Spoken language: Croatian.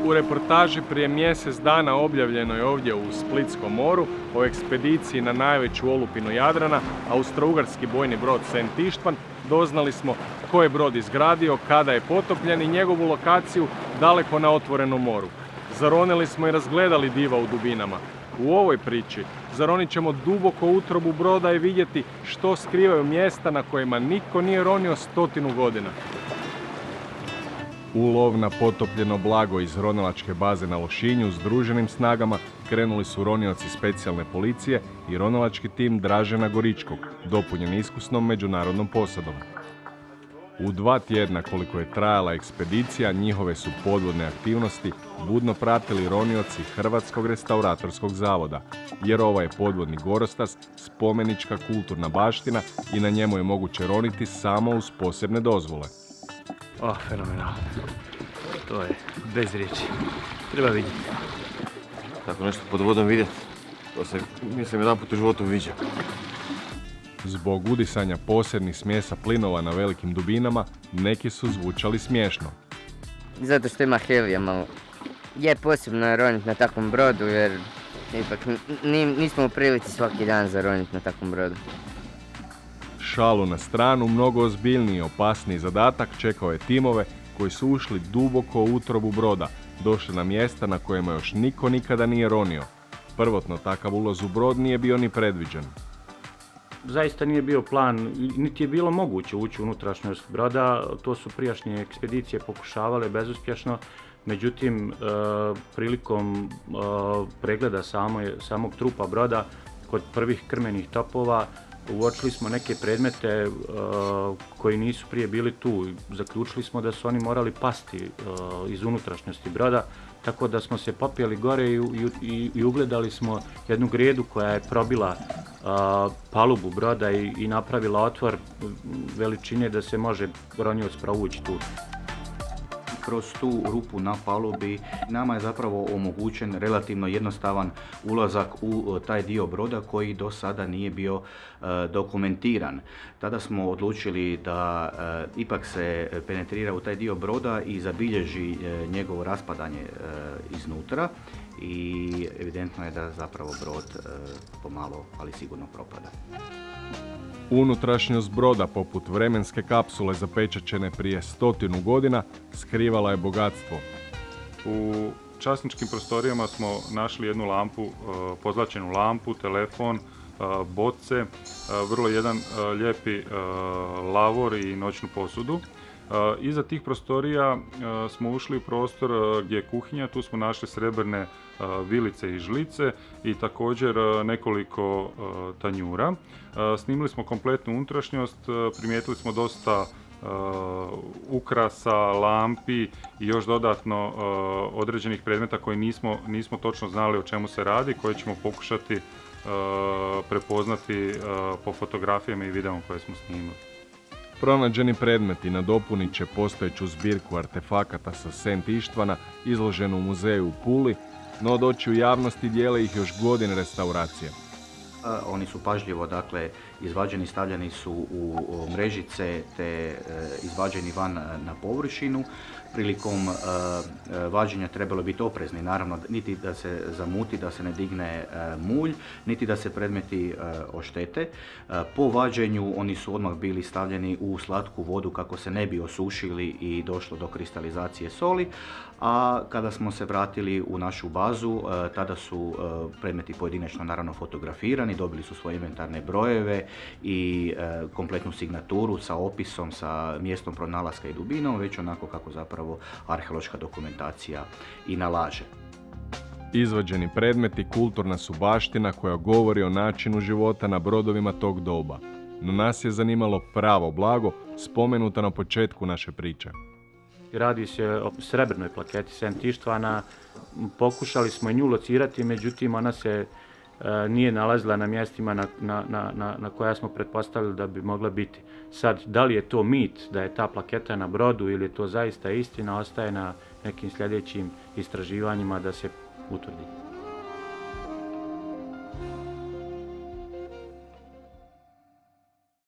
U reportaži prije mjesec dana objavljenoj ovdje u Splitskom moru o ekspediciji na najveću olupinu Jadrana, austro-ugarski bojni brod Sent Ištvan, doznali smo tko je brod izgradio, kada je potopljen i njegovu lokaciju daleko na otvorenom moru. Zaronili smo i razgledali diva u dubinama. U ovoj priči zaronit ćemo duboko u utrobu broda i vidjeti što skrivaju mjesta na kojima nitko nije ronio 100 godina. U lov na potopljeno blago iz ronilačke baze na Lošinju s druženim snagama krenuli su ronioci specijalne policije i ronilački tim Dražena Goričkog, dopunjen iskusnom međunarodnom posadom. U 2 tjedna koliko je trajala ekspedicija, njihove su podvodne aktivnosti budno pratili ronioci Hrvatskog restauratorskog zavoda, jer ovaj je podvodni gorostas spomenička kulturna baština i na njemu je moguće roniti samo uz posebne dozvole. Fenomenalno. To je bez riječi. Treba vidjeti. Tako nešto pod vodom vidjeti, to se, mislim, jedan put u životu viđa. Zbog udisanja posebnih smjesa plinova na velikim dubinama, neki su zvučali smiješno. Zato što ima helija malo. Je posebno roniti na takvom brodu jer ipak nismo u prilici svaki dan zaroniti na takvom brodu. Šalu na stranu, mnogo ozbiljniji i opasniji zadatak čekao je timove koji su ušli duboko u utrobu broda, došli na mjesta na kojima još niko nikada nije ronio. Prvotno takav ulaz u brod nije bio ni predviđen. Zaista nije bio plan, niti je bilo moguće ući u unutrašnjost broda, to su prijašnje ekspedicije pokušavale bezuspješno, međutim prilikom pregleda samog trupa broda kod prvih krmenih topova uočili smo neke predmete koji nisu prije bili tu. Zaključili smo da su oni morali pasti iz unutrašnjosti broda, tako da smo se popeli gore i ugledali smo jednu gredu koja je probila palubu broda i napravila otvor veličine da se može ronioc provući tu. Kroz tu rupu na palubi nama je zapravo omogućen relativno jednostavan ulazak u taj dio broda koji do sada nije bio dokumentiran. Tada smo odlučili da ipak se penetrira u taj dio broda i zabilježi njegovo raspadanje iznutra i evidentno je da zapravo brod pomalo, ali sigurno propada. Unutrašnjost broda, poput vremenske kapsule zapečaćene prije 100 godina, skrivala je bogatstvo. U časničkim prostorijama smo našli jednu lampu, pozlačenu lampu, telefon, boce, vrlo jedan lijepi lavor i noćnu posudu. Iza tih prostorija smo ušli u prostor gdje je kuhinja, tu smo našli srebrne vilice i žlice i također nekoliko tanjura. Snimili smo kompletnu unutrašnjost, primijetili smo dosta ukrasa, lampi i još dodatno određenih predmeta koji nismo točno znali o čemu se radi, koje ćemo pokušati prepoznati po fotografijama i videom koje smo snimili. Pronađeni predmeti nadopunit će postojeću zbirku artefakata sa Sent Ištvana izloženu u muzeju u Puli, no od očiju javnosti dijele ih još godine restauracije. Oni su pažljivo, dakle, izvađeni, stavljeni su u mrežice te izvađeni van na površinu. Prilikom vađenja trebalo biti oprezni, naravno, niti da se zamuti, da se ne digne mulj, niti da se predmeti oštete. Po vađenju oni su odmah bili stavljeni u slatku vodu kako se ne bi osušili i došlo do kristalizacije soli, a kada smo se vratili u našu bazu, tada su predmeti pojedinačno naravno fotografirani, dobili su svoje inventarne brojeve i kompletnu signaturu sa opisom, sa mjestom pronalaska i dubinom, već onako kako zapravo arheološka dokumentacija i nalaže. Izvađeni predmeti kulturna su baština koja govori o načinu života na brodovima tog doba. No nas je zanimalo pravo blago, spomenuto na početku naše priče. Radi se o srebrnoj plaketi Sent Ištvana. Pokušali smo nju locirati, međutim ona se nije nalazila na mjestima na koja smo pretpostavili da bi mogla biti. Sad, da li je to mit da je ta plaketa na brodu ili je to zaista istina, ostaje na nekim sljedećim istraživanjima da se utvrdi.